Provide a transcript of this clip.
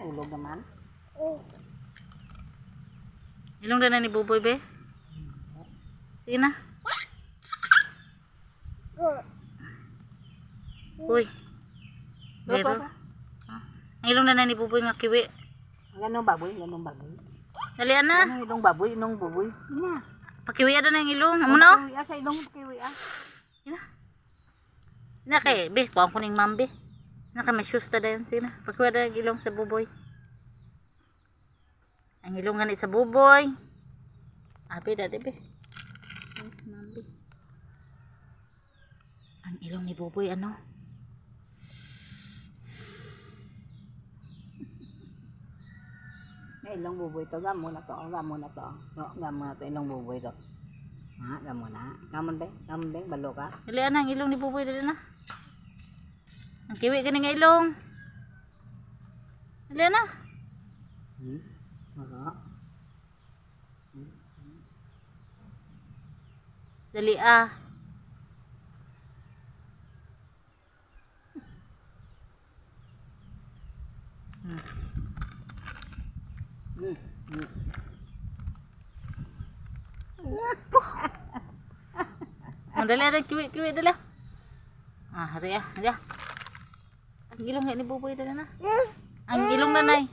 Ulog naman. Ilong na ni Buboy be. Sige na. Uy. Pero. Ang ilong na ni Buboy nga kiwi. Ganong baboy, ganong baboy. Dalian na. Ganong ilong baboy, ilong baboy. Ina. Pakiwi ada na yung ilong. Amo na. Kiwi sa ilong kiwi Ina. Ina kay be, kuha ko ning mambe. Naka may shoes ta dayon. Sige na. Pakiwi ada yung ilong sa Buboy. Ang ilong gani sa Buboy. Abi dadi be. Mambe. Ang ilong ni Buboy ano? May ilong buboy to, gamo na to, gamo na to. Gamo na to ilong buboy to. Ha, gamo na. Gamon be, balo ka. Dalian na ang ilong ni Buboy dali na. Ang kiwi gani nga ilong. Dalian na. Aha. Dali ah. Dali ada kiwi dali. Hari ah, aja. Ang ilong ni Buboy dali na. Ang ilong nanay.